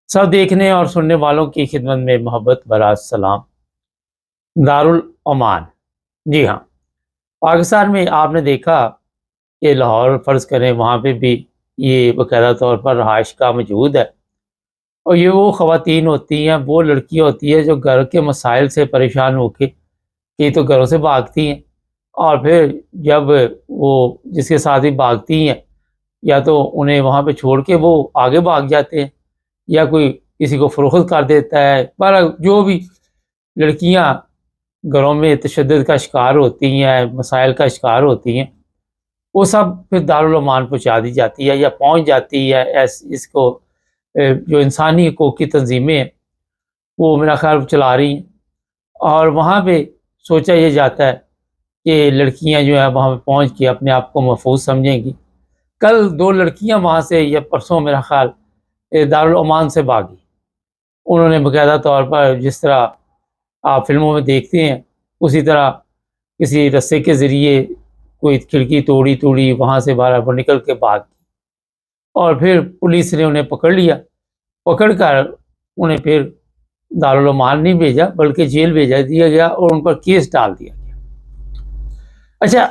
सब देखने और सुनने वालों की खिदमत में मोहब्बत भरा सलाम। दारुल ओमान। जी हाँ, पाकिस्तान में आपने देखा कि लाहौर फ़र्ज़ करें, वहाँ पे भी ये बाकायदा तौर पर रहाइश का मौजूद है। और ये वो ख़वातीन होती हैं, वो लड़कियाँ होती हैं जो घर के मसाइल से परेशान होके कई तो घरों से भागती हैं। और फिर जब वो जिसके साथ ही भागती हैं, या तो उन्हें वहाँ पे छोड़ के वो आगे भाग जाते हैं, या कोई किसी को फ़रोख्त कर देता है। पर जो भी लड़कियाँ घरों में तशद्दुद का शिकार होती हैं, मसाइल का शिकार होती हैं, वो सब फिर दारुल अमान पहुँचा दी जाती है या पहुँच जाती है। इसको जो इंसानी हकूक़ की तंज़ीमें हैं, वो मेरा ख़्याल चला रही हैं। और वहाँ पे सोचा ये जाता है कि लड़कियाँ जो है वहाँ पे पहुँच के अपने आप को महफूज़ समझेंगी। कल 2 लड़कियाँ वहाँ से, या परसों मेरा ख़्याल, दारुल अमान से भागी। उन्होंने बाकायदा तौर पर, जिस तरह आप फ़िल्मों में देखते हैं, उसी तरह किसी रस्से के ज़रिए कोई खिड़की तोड़ी-तोड़ी वहाँ से बाहर वो निकल के भाग गई। और फिर पुलिस ने उन्हें पकड़ लिया। पकड़ कर उन्हें फिर दारुल अमान नहीं भेजा, बल्कि जेल भेजा दिया गया और उन पर केस डाल दिया गया। अच्छा,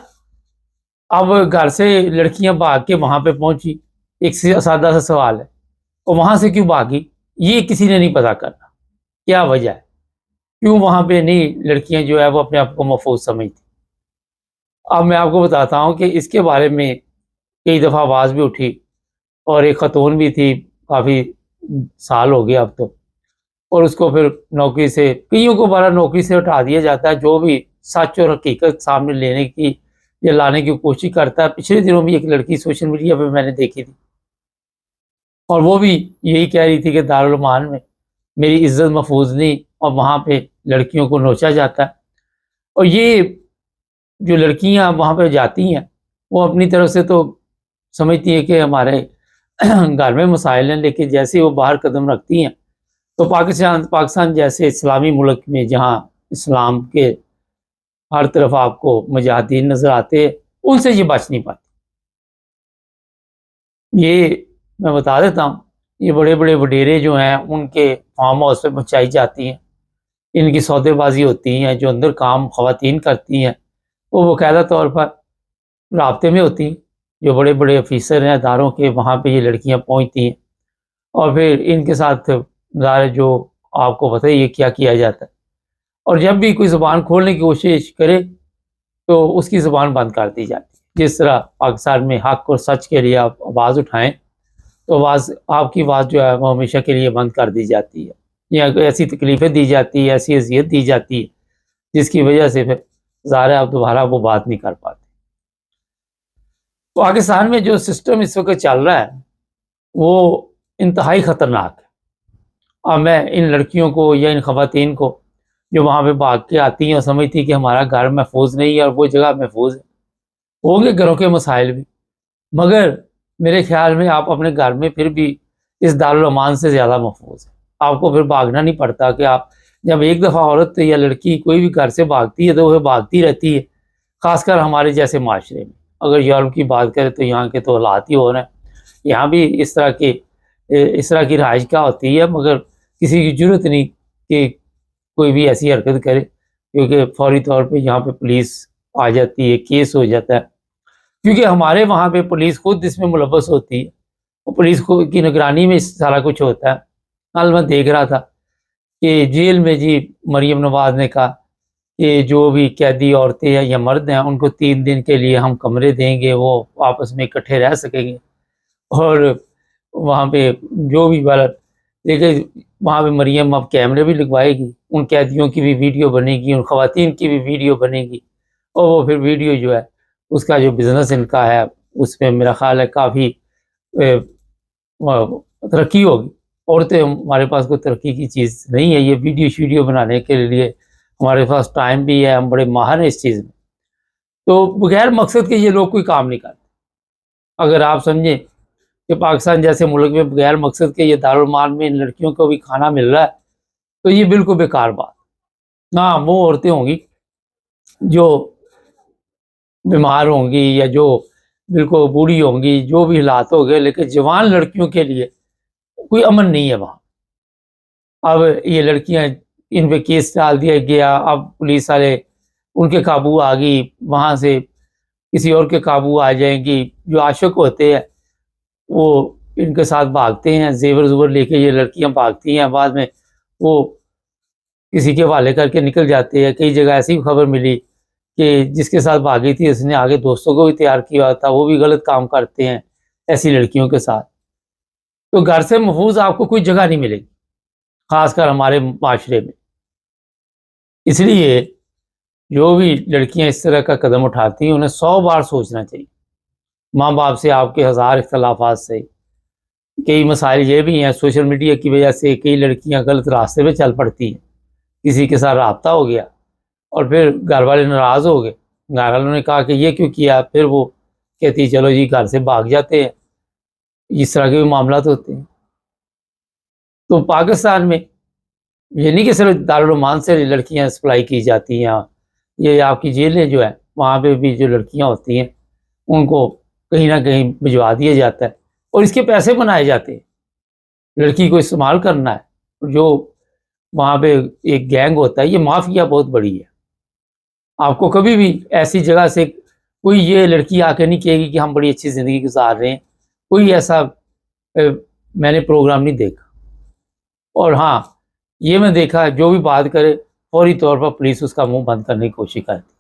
अब घर से लड़कियाँ भाग के वहाँ पे पहुँची। एक सादा सा सवाल है, और वहाँ से क्यों भागी? ये किसी ने नहीं पता करना, क्या वजह है? क्यों वहाँ पे नहीं लड़कियाँ जो है वो अपने आप को महफूज़ समझती? अब मैं आपको बताता हूँ कि इसके बारे में कई दफ़ा आवाज़ भी उठी, और एक ख़तून भी थी, काफ़ी साल हो गए अब तो। और उसको फिर नौकरी से, कइयों को बड़ा नौकरी से हटा दिया जाता है, जो भी सच और हकीकत सामने लेने की या लाने की कोशिश करता है। पिछले दिनों भी एक लड़की सोशल मीडिया पे मैंने देखी थी, और वो भी यही कह रही थी कि दारुल अमान में मेरी इज़्ज़त महफूज़ नहीं, और वहाँ पे लड़कियों को नोचा जाता है। और ये जो लड़कियाँ वहाँ पे जाती हैं, वो अपनी तरफ से तो समझती हैं कि हमारे घर में मसाइल हैं, लेकिन जैसे ही वो बाहर कदम रखती हैं, तो पाकिस्तान पाकिस्तान जैसे इस्लामी मुल्क में, जहाँ इस्लाम के हर तरफ आपको मुजाहिदीन नज़र आते हैं, उनसे ये बच नहीं पाती। ये मैं बता देता हूँ, ये बड़े-बड़े वडेरे जो हैं, उनके फार्म हाउस पे पहुँचाई जाती हैं। इनकी सौदेबाज़ी होती हैं, जो अंदर काम ख़वातीन करती हैं, वो बाकायदा तौर पर राब्ते में होती हैं। जो बड़े-बड़े ऑफ़िसर हैं अदारों के, वहाँ पे ये लड़कियाँ पहुँचती हैं, और फिर इनके साथ ज़ाहिर जो आपको पता ही है क्या किया जाता है। और जब भी कोई ज़ुबान खोलने की कोशिश करे, तो उसकी ज़ुबान बंद कर दी जाती है। जिस तरह पाकिस्तान में हक़ और सच के लिए आप आवाज़ उठाएँ, तो आपकी आवाज़ जो है वो हमेशा के लिए बंद कर दी जाती है, या ऐसी तकलीफ़ें दी जाती है, ऐसी अज़ियत दी जाती है, जिसकी वजह से फिर ज़ाहिर है आप दोबारा वो बात नहीं कर पाते। पाकिस्तान में जो सिस्टम इस वक़्त चल रहा है, वो इंतहाई ख़तरनाक है। और मैं इन लड़कियों को या इन ख़वातीन को, जो वहाँ पे भाग के आती हैं और समझती हैं कि हमारा घर महफूज़ नहीं है और वो जगह महफूज़ है, होंगे घरों के मसाइल भी, मगर मेरे ख़्याल में आप अपने घर में फिर भी इस दारुल अमान से ज़्यादा महफूज़ हैं। आपको फिर भागना नहीं पड़ता कि आप, जब एक दफ़ा औरत या लड़की कोई भी घर से भागती है, तो वह भागती रहती है, ख़ासकर हमारे जैसे माशरे में। अगर यूरोप की बात करें, तो यहाँ के तो हालात ही हो रहे हैं। यहाँ भी इस तरह की रहाइश-गाह होती है, मगर किसी की ज़रूरत नहीं कि कोई भी ऐसी हरकत करे, क्योंकि फ़ौरी तौर पे यहाँ पे पुलिस आ जाती है, केस हो जाता है। क्योंकि हमारे वहाँ पे पुलिस खुद इसमें मुलव्वस होती है, और पुलिस को की निगरानी में सारा कुछ होता है। कल मैं देख रहा था कि जेल में जी मरीम नवाज़ ने कहा कि जो भी कैदी औरतें हैं या मर्द हैं, उनको 3 दिन के लिए हम कमरे देंगे, वो आपस में इकट्ठे रह सकेंगे। और वहाँ पे जो भी वाला, देखिए वहाँ पे मरियम अब कैमरे भी लगवाएगी, उन कैदियों की भी वीडियो बनेगी, उन ख़वातीन की भी वीडियो बनेगी, और वो फिर वीडियो जो है, उसका जो बिज़नेस इनका है, उसमें मेरा ख़्याल है काफ़ी तरक्की होगी। औरतें, हमारे पास कोई तरक्की की चीज़ नहीं है, ये वीडियो बनाने के लिए हमारे पास टाइम भी है, हम बड़े माहिर हैं इस चीज़ में। तो बगैर मकसद के ये लोग कोई काम नहीं करते। अगर आप समझें कि पाकिस्तान जैसे मुल्क में बगैर मकसद के ये दारुल माल में इन लड़कियों को भी खाना मिल रहा है, तो ये बिल्कुल बेकार बात। हाँ, वो औरतें होंगी जो बीमार होंगी, या जो बिल्कुल बूढ़ी होंगी, जो भी हालात हो गए, लेकिन जवान लड़कियों के लिए कोई अमन नहीं है वहाँ। अब ये लड़कियां, इन पे केस डाल दिया गया, अब पुलिस वाले उनके काबू आ गई, वहां से किसी और के काबू आ जाएंगी। जो आशिक होते हैं वो इनके साथ भागते हैं, जेवर जुवर लेके ये लड़कियां भागती हैं, बाद में वो किसी के हवाले करके निकल जाते हैं। कई जगह ऐसी खबर मिली कि जिसके साथ भागी थी उसने आगे दोस्तों को भी तैयार किया था, वो भी गलत काम करते हैं ऐसी लड़कियों के साथ। तो घर से महफूज आपको कोई जगह नहीं मिलेगी, खासकर हमारे माशरे में। इसलिए जो भी लड़कियां इस तरह का कदम उठाती हैं उन्हें 100 बार सोचना चाहिए। माँ बाप से आपके हज़ार इख्तलाफात से कई मसाइल ये भी हैं, सोशल मीडिया की वजह से कई लड़कियां गलत रास्ते पे चल पड़ती हैं, किसी के साथ रब्ता हो गया और फिर घर वाले नाराज़ हो गए, घर वालों ने कहा कि ये क्यों किया, फिर वो कहती चलो जी घर से भाग जाते हैं। इस तरह के भी मामला होते हैं। तो पाकिस्तान में ये नहीं कि सिर्फ दारुल उमान से लड़कियां सप्लाई की जाती हैं, ये आपकी जेलें जो है वहाँ पे भी जो लड़कियां होती हैं उनको कहीं ना कहीं भिजवा दिया जाता है और इसके पैसे बनाए जाते हैं। लड़की को इस्तेमाल करना है, जो वहाँ पे एक गैंग होता है, ये माफिया बहुत बड़ी है। आपको कभी भी ऐसी जगह से कोई ये लड़की आके नहीं कहेगी कि हम बड़ी अच्छी ज़िंदगी गुजार रहे हैं, कोई ऐसा मैंने प्रोग्राम नहीं देखा। और हाँ, ये मैं देखा जो भी बात करे फौरी तौर पर पुलिस उसका मुंह बंद करने की कोशिश करती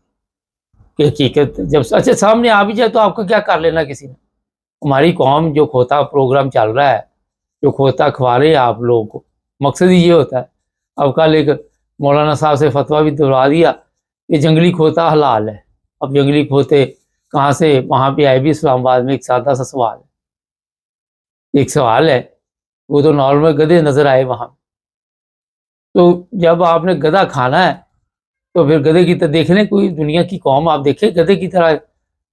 कि हकीकत जब अच्छा सामने आ भी जाए तो आपका क्या कर लेना किसी ने। हमारी कौम जो खोता प्रोग्राम चल रहा है, जो खोता खवा रहे हैं आप लोगों को, मकसद ही ये होता है। अब कल एक मौलाना साहब से फतवा भी दिलवा दिया कि जंगली खोता हलाल है। अब जंगली खोते कहाँ से वहाँ पे आए भी इस्लामाबाद में। एक सादा सा सवाल है, एक सवाल है, वो तो नॉर्मल गधे नजर आए वहाँ। तो जब आपने गधा खाना है तो फिर गधे की तरह देखने कोई दुनिया की कौम आप देखें गधे की तरह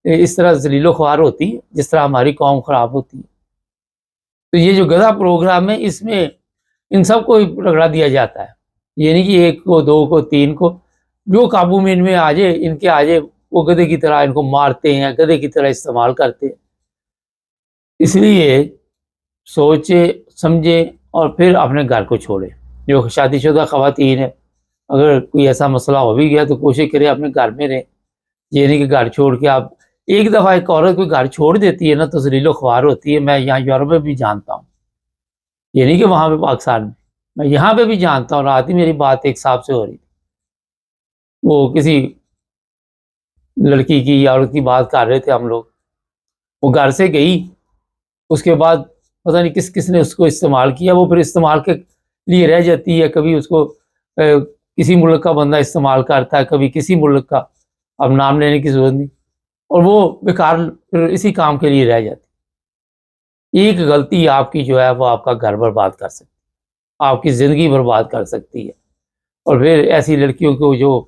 इस तरह जलीलो ख्वार होती है जिस तरह हमारी कौम खराब होती है। तो ये जो गधा प्रोग्राम है इसमें इन सबको रगड़ा दिया जाता है। ये नहीं कि एक को, दो को, तीन को, जो काबू में इनमें आ जाए, इनके आ जाए, वो गधे की तरह इनको मारते हैं, गधे की तरह इस्तेमाल करते हैं। इसलिए सोचे समझे और फिर अपने घर को छोड़े। जो शादीशुदा ख़वातीन है, अगर कोई ऐसा मसला हो भी गया तो कोशिश करें अपने घर में रहें। ये नहीं कि घर छोड़ के आप, एक दफ़ा एक औरत कोई घर छोड़ देती है ना तो ज़लीलो ख्वार होती है। मैं यहाँ यूरोप में भी जानता हूँ, ये नहीं कि वहाँ पे पाकिस्तान में, मैं यहाँ पे भी जानता हूँ। रात ही मेरी बात एक साहब से हो रही थी, वो किसी लड़की की या औरत की बात कर रहे थे हम लोग। वो घर से गई, उसके बाद पता नहीं किस किस ने उसको इस्तेमाल किया, वो फिर इस्तेमाल के लिए रह जाती है। कभी उसको किसी मुल्क का बंदा इस्तेमाल करता है, कभी किसी मुल्क का, अब नाम लेने की जरूरत नहीं, और वो बेकार फिर इसी काम के लिए रह जाती। एक गलती आपकी जो है वो आपका घर बर्बाद कर सकती है, आपकी ज़िंदगी बर्बाद कर सकती है। और फिर ऐसी लड़कियों को जो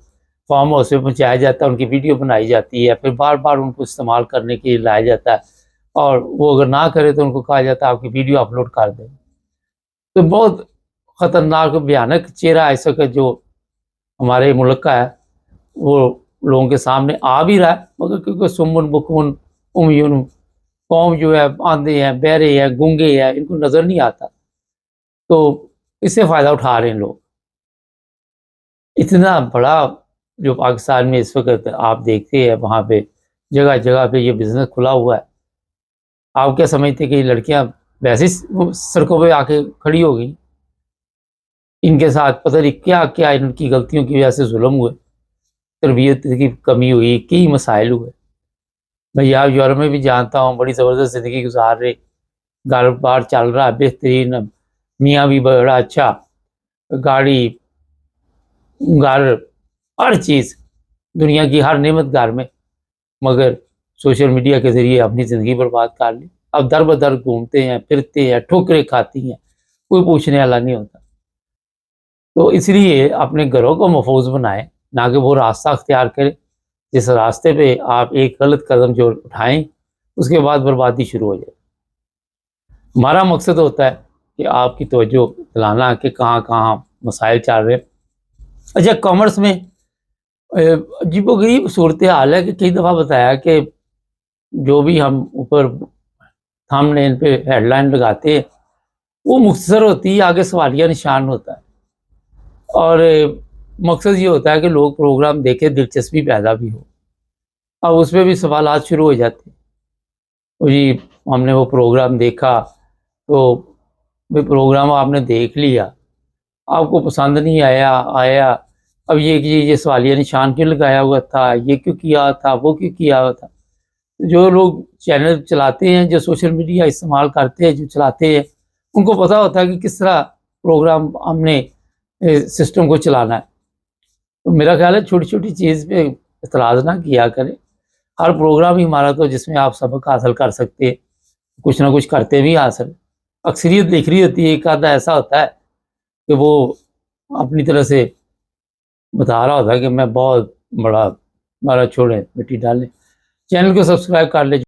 फार्म हाउस में पहुँचाया जाता है, उनकी वीडियो बनाई जाती है, फिर बार बार उनको इस्तेमाल करने के लिए लाया जाता है, और वो अगर ना करे तो उनको कहा जाता है आपकी वीडियो अपलोड कर दें। तो बहुत ख़तरनाक भयानक चेहरा इस वक्त जो हमारे मुल्क का है वो लोगों के सामने आ भी रहा है, मगर क्योंकि सुम्मुन बुकुन उम्युन कौम जो है, आंधे हैं, बहरे हैं, गूंगे हैं, इनको नज़र नहीं आता, तो इससे फ़ायदा उठा रहे हैं लोग। इतना बड़ा जो पाकिस्तान में इस वक्त आप देखते हैं वहाँ पे जगह जगह पे ये बिज़नेस खुला हुआ है। आप क्या समझते हैं कि लड़कियाँ वैसे ही सड़कों पे आके खड़ी हो गई? इनके साथ पता नहीं क्या क्या इनकी गलतियों की वजह से जुल्म हुए, तरबियत की कमी हुई, कई मसाइल हुए। मैं यहाँ यूरोप में भी जानता हूँ, बड़ी ज़बरदस्त ज़िंदगी गुजार रहे, घर बार चल रहा है बेहतरीन, मियाँ भी बड़ा अच्छा, गाड़ी, घर, हर चीज़, दुनिया की हर नेमत घर में, मगर सोशल मीडिया के ज़रिए अपनी ज़िंदगी बर्बाद कर ली। अब दर बदर घूमते हैं, फिरते हैं, ठोकरें खाती हैं, कोई पूछने वाला नहीं होता। तो इसलिए अपने घरों को महफूज बनाएं, ना कि वो रास्ता अख्तियार करें जिस रास्ते पे आप एक गलत कदम जो उठाएं उसके बाद बर्बादी शुरू हो जाए। हमारा मकसद होता है कि आपकी तवज्जो दिलाना कि कहाँ कहाँ मसाइल चल रहे हैं। अच्छा, कॉमर्स में अजीबोगरीब सूरत हाल है कि कई दफ़ा बताया कि जो भी हम ऊपर थंबनेल पे हेडलाइन लगाते हैं वो मुख्तसर होती है, आगे सवालिया निशान होता है। और मकसद ये होता है कि लोग प्रोग्राम देखें, दिलचस्पी पैदा भी हो। अब उसमें भी सवालात शुरू हो जाते हैं, तो जी हमने वो प्रोग्राम देखा, तो भाई प्रोग्राम आपने देख लिया, आपको पसंद नहीं आया आया, अब ये सवालिया निशान क्यों लगाया हुआ था, ये क्यों किया था, वो क्यों किया हुआ था। जो लोग चैनल चलाते हैं, जो सोशल मीडिया इस्तेमाल करते हैं, जो चलाते हैं, उनको पता होता है कि किस तरह प्रोग्राम हमने सिस्टम को चलाना है। तो मेरा ख्याल है छोटी छोटी चीज़ पे इतराज़ ना किया करें। हर प्रोग्राम ही हमारा तो जिसमें आप सबक हासिल कर सकते हैं, कुछ ना कुछ करते भी हासिल। अक्सरियत दिख रही होती है, एक आधा ऐसा होता है कि वो अपनी तरह से बता रहा होता है कि मैं बहुत बड़ा, हमारा छोड़ें मिट्टी डालें। चैनल को सब्सक्राइब कर लें।